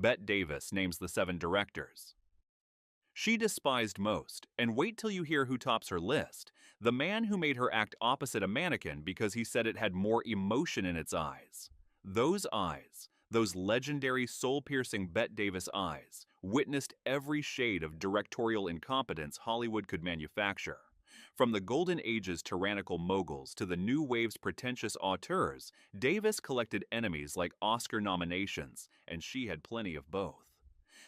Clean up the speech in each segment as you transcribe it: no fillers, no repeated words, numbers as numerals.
Bette Davis names the 7 directors she despised most, and wait till you hear who tops her list. The man who made her act opposite a mannequin because he said it had more emotion in its eyes. Those eyes, those legendary soul-piercing Bette Davis eyes, witnessed every shade of directorial incompetence Hollywood could manufacture. From the Golden Age's tyrannical moguls to the New Wave's pretentious auteurs, Davis collected enemies like Oscar nominations, and she had plenty of both.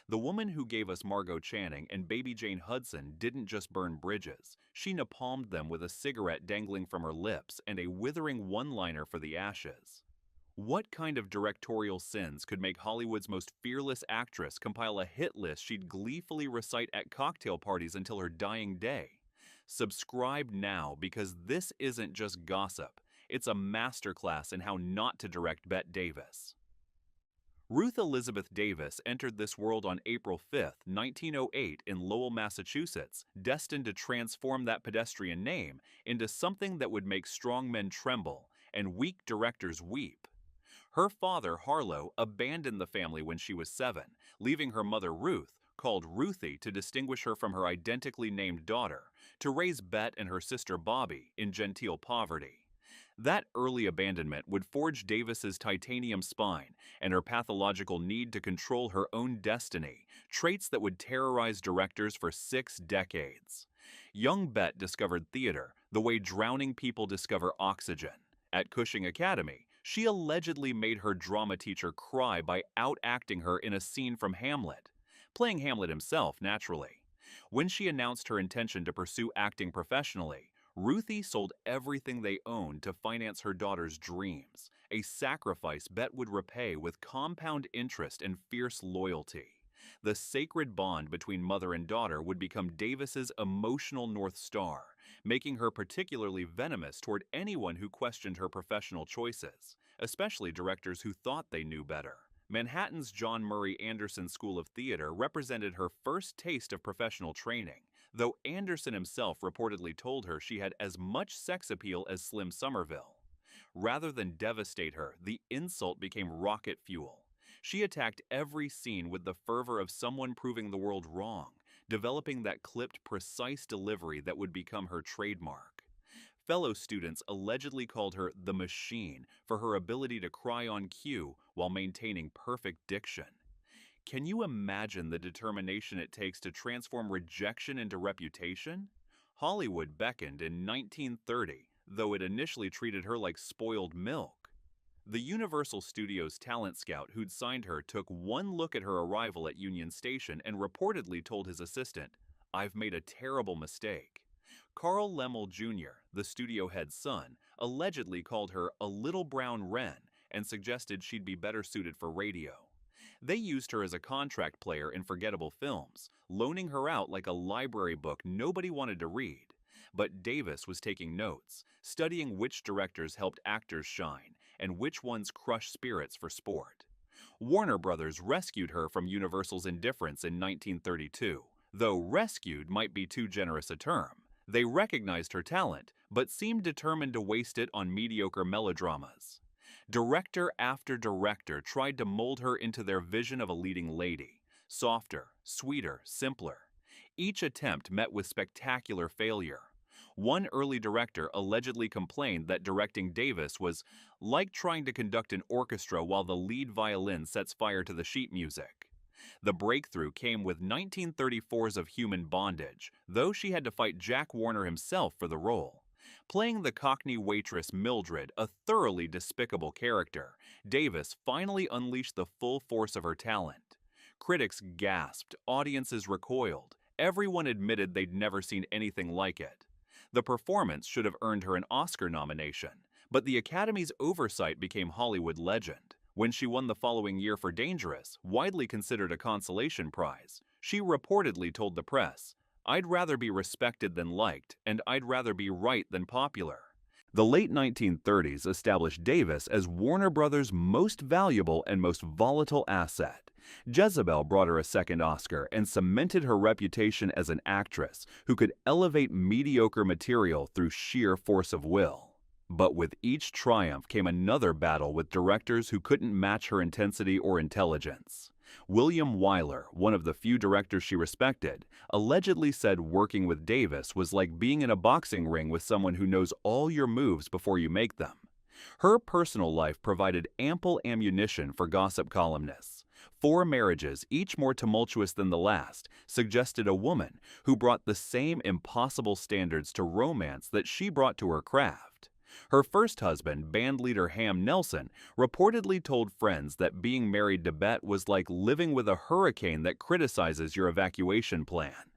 The woman who gave us Margot Channing and Baby Jane Hudson didn't just burn bridges. She napalmed them with a cigarette dangling from her lips and a withering one-liner for the ashes. What kind of directorial sins could make Hollywood's most fearless actress compile a hit list she'd gleefully recite at cocktail parties until her dying day? Subscribe now, because this isn't just gossip. It's a masterclass in how not to direct Bette Davis. Ruth Elizabeth Davis entered this world on April 5, 1908 in Lowell, Massachusetts, destined to transform that pedestrian name into something that would make strong men tremble and weak directors weep. Her father, Harlow, abandoned the family when she was 7, leaving her mother, Ruth, called Ruthie to distinguish her from her identically named daughter, to raise Bette and her sister Bobby in genteel poverty. That early abandonment would forge Davis's titanium spine and her pathological need to control her own destiny, traits that would terrorize directors for 6 decades. Young Bette discovered theater the way drowning people discover oxygen. At Cushing Academy, she allegedly made her drama teacher cry by outacting her in a scene from Hamlet, playing Hamlet himself, naturally. When she announced her intention to pursue acting professionally, Ruthie sold everything they owned to finance her daughter's dreams, a sacrifice Bette would repay with compound interest and fierce loyalty. The sacred bond between mother and daughter would become Davis's emotional North Star, making her particularly venomous toward anyone who questioned her professional choices, especially directors who thought they knew better. Manhattan's John Murray Anderson School of Theater represented her first taste of professional training, though Anderson himself reportedly told her she had as much sex appeal as Slim Somerville. Rather than devastate her, the insult became rocket fuel. She attacked every scene with the fervor of someone proving the world wrong, developing that clipped, precise delivery that would become her trademark. Fellow students allegedly called her the Machine for her ability to cry on cue while maintaining perfect diction. Can you imagine the determination it takes to transform rejection into reputation? Hollywood beckoned in 1930, though it initially treated her like spoiled milk. The Universal Studios talent scout who'd signed her took one look at her arrival at Union Station and reportedly told his assistant, "I've made a terrible mistake." Carl Lemmel Jr., the studio head's son, allegedly called her a little brown wren and suggested she'd be better suited for radio. They used her as a contract player in forgettable films, loaning her out like a library book nobody wanted to read. But Davis was taking notes, studying which directors helped actors shine and which ones crushed spirits for sport. Warner Brothers rescued her from Universal's indifference in 1932, though rescued might be too generous a term. They recognized her talent, but seemed determined to waste it on mediocre melodramas. Director after director tried to mold her into their vision of a leading lady, softer, sweeter, simpler. Each attempt met with spectacular failure. One early director allegedly complained that directing Davis was like trying to conduct an orchestra while the lead violin sets fire to the sheet music. The breakthrough came with 1934's Of Human Bondage, though she had to fight Jack Warner himself for the role. Playing the Cockney waitress Mildred, a thoroughly despicable character, Davis finally unleashed the full force of her talent. Critics gasped, audiences recoiled, everyone admitted they'd never seen anything like it. The performance should have earned her an Oscar nomination, but the Academy's oversight became Hollywood legend. When she won the following year for Dangerous, widely considered a consolation prize, she reportedly told the press, "I'd rather be respected than liked, and I'd rather be right than popular." The late 1930s established Davis as Warner Brothers' most valuable and most volatile asset. Jezebel brought her a second Oscar and cemented her reputation as an actress who could elevate mediocre material through sheer force of will. But with each triumph came another battle with directors who couldn't match her intensity or intelligence. William Wyler, one of the few directors she respected, allegedly said working with Davis was like being in a boxing ring with someone who knows all your moves before you make them. Her personal life provided ample ammunition for gossip columnists. 4 marriages, each more tumultuous than the last, suggested a woman who brought the same impossible standards to romance that she brought to her craft. Her first husband, bandleader Ham Nelson, reportedly told friends that being married to Bette was like living with a hurricane that criticizes your evacuation plan.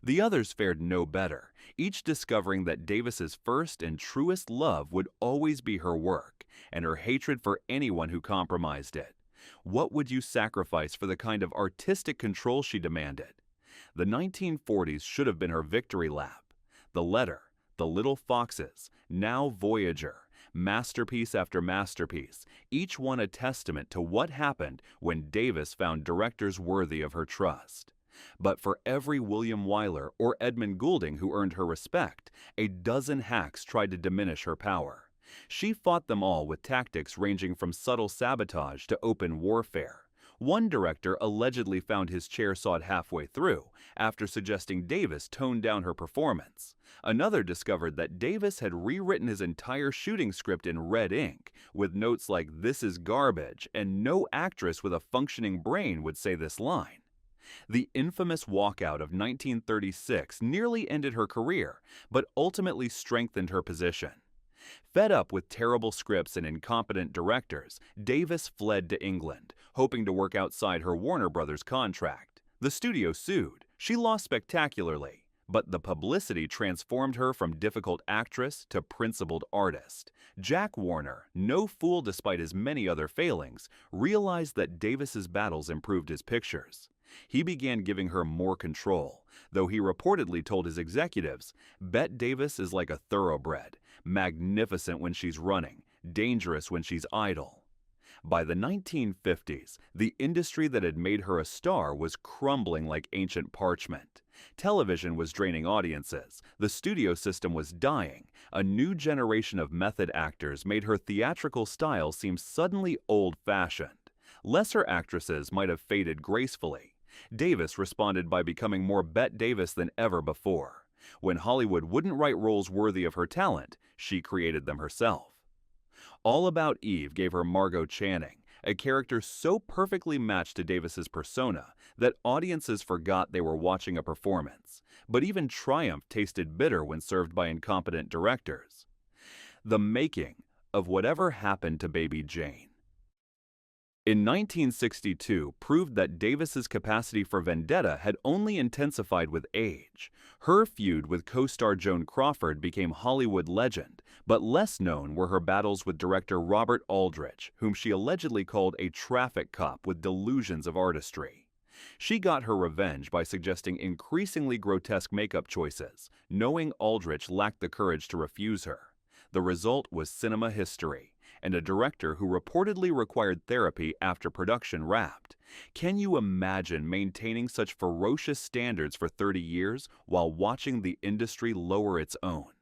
The others fared no better, each discovering that Davis's first and truest love would always be her work, and her hatred for anyone who compromised it. What would you sacrifice for the kind of artistic control she demanded? The 1940s should have been her victory lap. The Letter, The Little Foxes, now Voyager, masterpiece after masterpiece, each one a testament to what happened when Davis found directors worthy of her trust. But for every William Wyler or Edmund Goulding who earned her respect, a dozen hacks tried to diminish her power. She fought them all with tactics ranging from subtle sabotage to open warfare. One director allegedly found his chair sawed halfway through after suggesting Davis tone down her performance. Another discovered that Davis had rewritten his entire shooting script in red ink, with notes like "this is garbage" and "no actress with a functioning brain would say this line." The infamous walkout of 1936 nearly ended her career, but ultimately strengthened her position. Fed up with terrible scripts and incompetent directors, Davis fled to England, hoping to work outside her Warner Brothers contract. The studio sued. She lost spectacularly, but the publicity transformed her from difficult actress to principled artist. Jack Warner, no fool despite his many other failings, realized that Davis's battles improved his pictures. He began giving her more control, though he reportedly told his executives, "Bette Davis is like a thoroughbred, magnificent when she's running, dangerous when she's idle." By the 1950s, the industry that had made her a star was crumbling like ancient parchment. Television was draining audiences, the studio system was dying, a new generation of method actors made her theatrical style seem suddenly old-fashioned. Lesser actresses might have faded gracefully. Davis responded by becoming more Bette Davis than ever before. When Hollywood wouldn't write roles worthy of her talent, she created them herself. All About Eve gave her Margot Channing, a character so perfectly matched to Davis's persona that audiences forgot they were watching a performance. But even triumph tasted bitter when served by incompetent directors. The making of Whatever Happened to Baby Jane. In 1962 proved that Davis's capacity for vendetta had only intensified with age. Her feud with co-star Joan Crawford became Hollywood legend, but less known were her battles with director Robert Aldrich, whom she allegedly called a traffic cop with delusions of artistry. She got her revenge by suggesting increasingly grotesque makeup choices, knowing Aldrich lacked the courage to refuse her. The result was cinema history, and a director who reportedly required therapy after production wrapped. Can you imagine maintaining such ferocious standards for 30 years while watching the industry lower its own?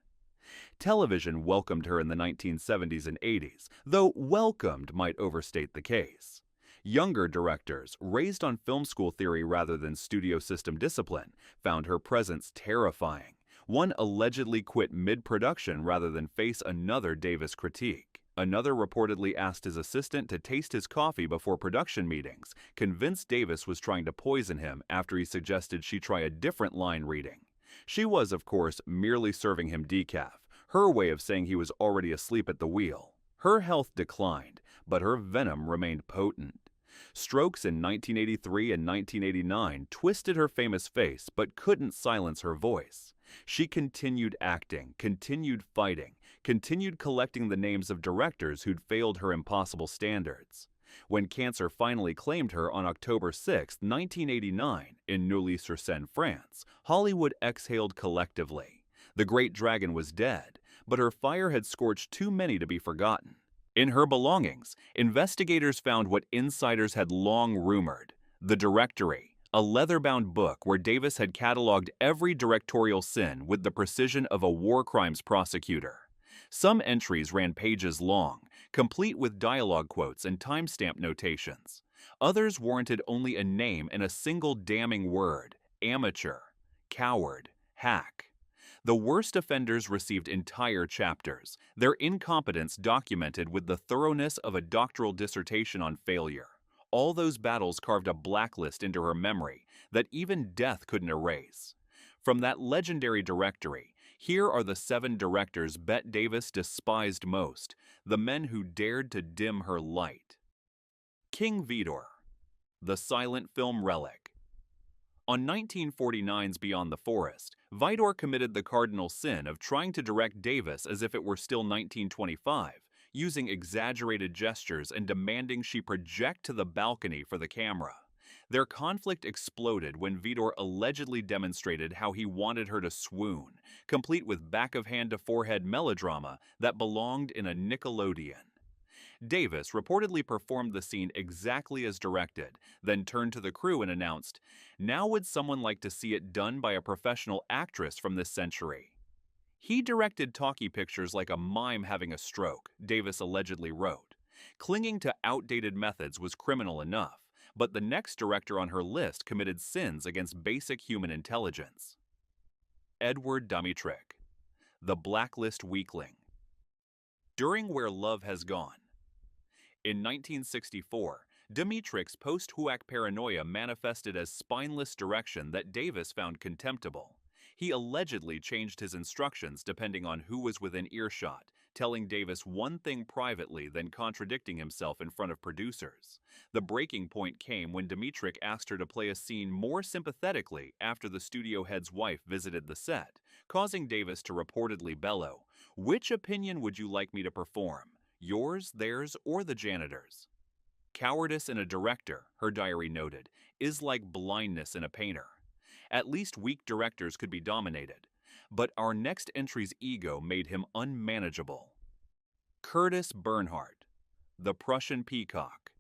Television welcomed her in the 1970s and 80s, though welcomed might overstate the case. Younger directors, raised on film school theory rather than studio system discipline, found her presence terrifying. One allegedly quit mid-production rather than face another Davis critique. Another reportedly asked his assistant to taste his coffee before production meetings, convinced Davis was trying to poison him after he suggested she try a different line reading. She was, of course, merely serving him decaf, her way of saying he was already asleep at the wheel. Her health declined, but her venom remained potent. Strokes in 1983 and 1989 twisted her famous face but couldn't silence her voice. She continued acting, continued fighting, continued collecting the names of directors who'd failed her impossible standards. When cancer finally claimed her on October 6, 1989, in Neuilly-sur-Seine, France, Hollywood exhaled collectively. The great dragon was dead, but her fire had scorched too many to be forgotten. In her belongings, investigators found what insiders had long rumored: the Directory, a leather-bound book where Davis had cataloged every directorial sin with the precision of a war crimes prosecutor. Some entries ran pages long, complete with dialogue quotes and timestamp notations. Others warranted only a name and a single damning word: amateur, coward, hack. The worst offenders received entire chapters, their incompetence documented with the thoroughness of a doctoral dissertation on failure. All those battles carved a blacklist into her memory that even death couldn't erase. From that legendary directory, here are the 7 directors Bette Davis despised most, the men who dared to dim her light. King Vidor, the silent film relic. On 1949's Beyond the Forest, Vidor committed the cardinal sin of trying to direct Davis as if it were still 1925, using exaggerated gestures and demanding she project to the balcony for the camera. Their conflict exploded when Vidor allegedly demonstrated how he wanted her to swoon, complete with back-of-hand-to-forehead melodrama that belonged in a Nickelodeon. Davis reportedly performed the scene exactly as directed, then turned to the crew and announced, "Now would someone like to see it done by a professional actress from this century?" He directed talkie pictures like a mime having a stroke, Davis allegedly wrote. Clinging to outdated methods was criminal enough, but the next director on her list committed sins against basic human intelligence. Edward Dmytryk, the blacklist weakling. During Where Love Has Gone. In 1964, Dmytryk's post-Huac paranoia manifested as spineless direction that Davis found contemptible. He allegedly changed his instructions depending on who was within earshot, telling Davis one thing privately, then contradicting himself in front of producers. The breaking point came when Dmytryk asked her to play a scene more sympathetically after the studio head's wife visited the set, causing Davis to reportedly bellow, "Which opinion would you like me to perform? Yours, theirs, or the janitor's?" Cowardice in a director, her diary noted, is like blindness in a painter. At least weak directors could be dominated, but our next entry's ego made him unmanageable. Curtis Bernhardt, the Prussian Peacock.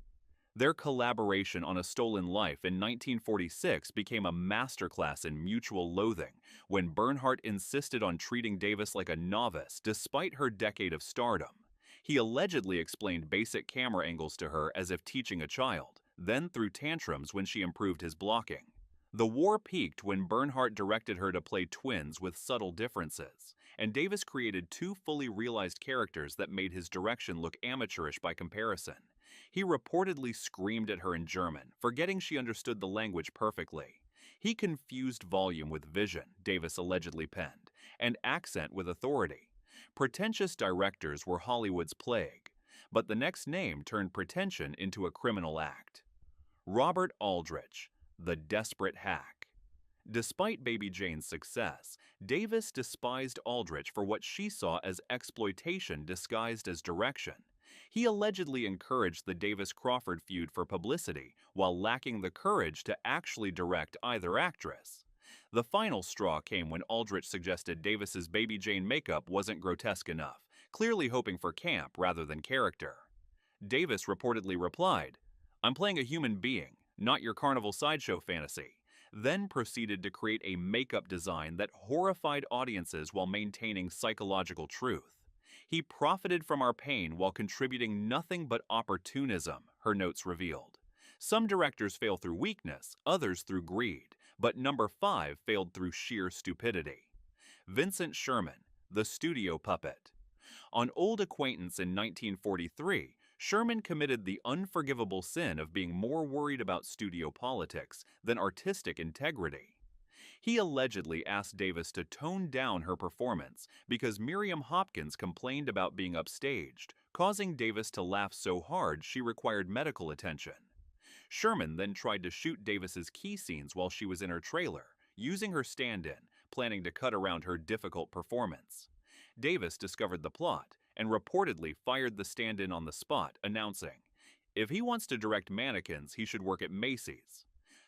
Their collaboration on A Stolen Life in 1946 became a masterclass in mutual loathing when Bernhardt insisted on treating Davis like a novice despite her decade of stardom. He allegedly explained basic camera angles to her as if teaching a child, then threw tantrums when she improved his blocking. The war peaked when Bernhardt directed her to play twins with subtle differences, and Davis created 2 fully realized characters that made his direction look amateurish by comparison. He reportedly screamed at her in German, forgetting she understood the language perfectly. He confused volume with vision, Davis allegedly penned, and accent with authority. Pretentious directors were Hollywood's plague, but the next name turned pretension into a criminal act. Robert Aldrich, the desperate hack. Despite Baby Jane's success, Davis despised Aldrich for what she saw as exploitation disguised as direction. He allegedly encouraged the Davis-Crawford feud for publicity while lacking the courage to actually direct either actress. The final straw came when Aldrich suggested Davis's Baby Jane makeup wasn't grotesque enough, clearly hoping for camp rather than character. Davis reportedly replied, "I'm playing a human being, not your carnival sideshow fantasy," then proceeded to create a makeup design that horrified audiences while maintaining psychological truth. He profited from our pain while contributing nothing but opportunism, her notes revealed. Some directors fail through weakness, others through greed, but number 5 failed through sheer stupidity. Vincent Sherman, the studio puppet. On Old Acquaintance in 1943, Sherman committed the unforgivable sin of being more worried about studio politics than artistic integrity. He allegedly asked Davis to tone down her performance because Miriam Hopkins complained about being upstaged, causing Davis to laugh so hard she required medical attention. Sherman then tried to shoot Davis's key scenes while she was in her trailer, using her stand-in, planning to cut around her difficult performance. Davis discovered the plot and reportedly fired the stand-in on the spot, announcing, "If he wants to direct mannequins, he should work at Macy's."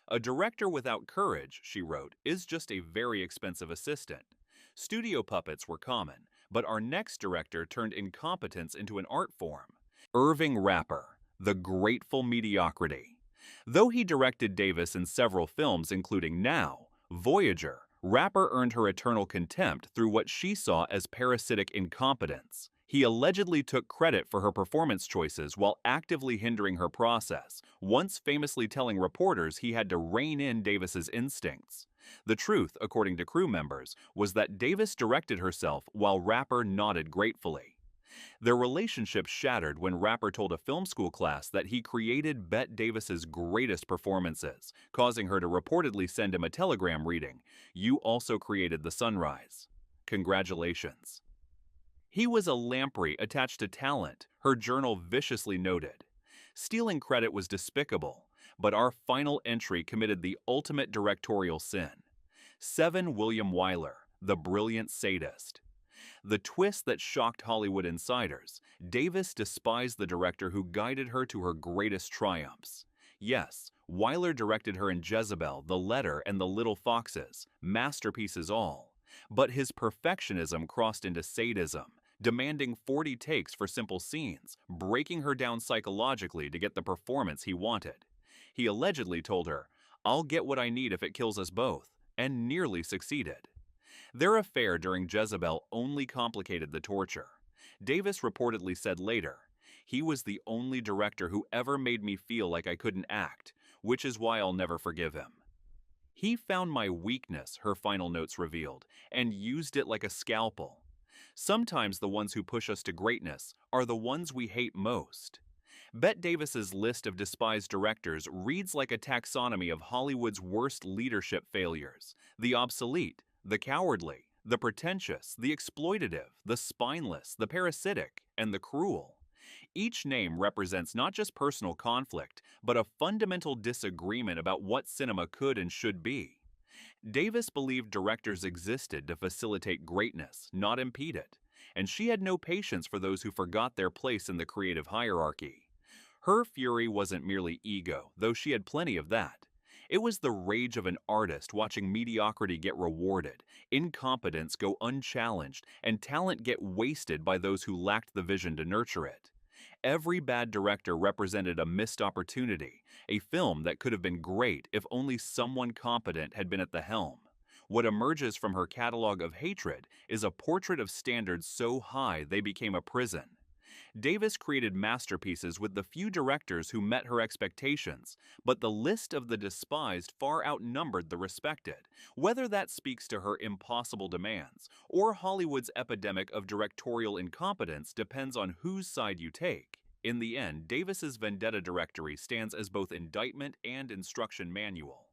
"A director without courage," she wrote, "is just a very expensive assistant." Studio puppets were common, but our next director turned incompetence into an art form. Irving Rapper, the grateful mediocrity. Though he directed Davis in several films including Now, Voyager, Rapper earned her eternal contempt through what she saw as parasitic incompetence. He allegedly took credit for her performance choices while actively hindering her process, once famously telling reporters he had to rein in Davis's instincts. The truth, according to crew members, was that Davis directed herself while Rapper nodded gratefully. Their relationship shattered when Rapper told a film school class that he created Bette Davis's greatest performances, causing her to reportedly send him a telegram reading, "You also created the sunrise. Congratulations." He was a lamprey attached to talent, her journal viciously noted. Stealing credit was despicable, but our final entry committed the ultimate directorial sin. 7. William Wyler, the brilliant sadist. The twist that shocked Hollywood insiders: Davis despised the director who guided her to her greatest triumphs. Yes, Wyler directed her in Jezebel, The Letter, and The Little Foxes, masterpieces all. But his perfectionism crossed into sadism, demanding 40 takes for simple scenes, breaking her down psychologically to get the performance he wanted. He allegedly told her, "I'll get what I need if it kills us both," and nearly succeeded. Their affair during Jezebel only complicated the torture. Davis reportedly said later, "He was the only director who ever made me feel like I couldn't act, which is why I'll never forgive him." "He found my weakness," her final notes revealed, "and used it like a scalpel." Sometimes the ones who push us to greatness are the ones we hate most. Bette Davis's list of despised directors reads like a taxonomy of Hollywood's worst leadership failures: the obsolete, the cowardly, the pretentious, the exploitative, the spineless, the parasitic, and the cruel. Each name represents not just personal conflict, but a fundamental disagreement about what cinema could and should be. Davis believed directors existed to facilitate greatness, not impede it, and she had no patience for those who forgot their place in the creative hierarchy. Her fury wasn't merely ego, though she had plenty of that. It was the rage of an artist watching mediocrity get rewarded, incompetence go unchallenged, and talent get wasted by those who lacked the vision to nurture it. Every bad director represented a missed opportunity, a film that could have been great if only someone competent had been at the helm. What emerges from her catalog of hatred is a portrait of standards so high they became a prison. Davis created masterpieces with the few directors who met her expectations, but the list of the despised far outnumbered the respected. Whether that speaks to her impossible demands or Hollywood's epidemic of directorial incompetence depends on whose side you take. In the end, Davis's vendetta directory stands as both indictment and instruction manual.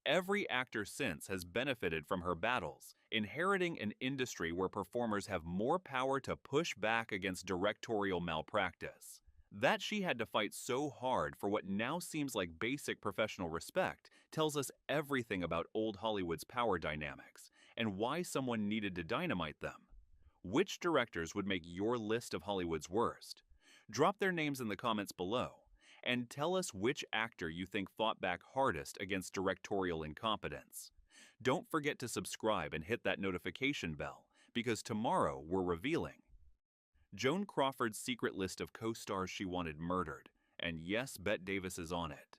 Every actor since has benefited from her battles, inheriting an industry where performers have more power to push back against directorial malpractice. That she had to fight so hard for what now seems like basic professional respect tells us everything about old Hollywood's power dynamics and why someone needed to dynamite them. Which directors would make your list of Hollywood's worst? Drop their names in the comments below. And tell us which actor you think fought back hardest against directorial incompetence. Don't forget to subscribe and hit that notification bell, because tomorrow we're revealing Joan Crawford's secret list of co-stars she wanted murdered, and yes, Bette Davis is on it.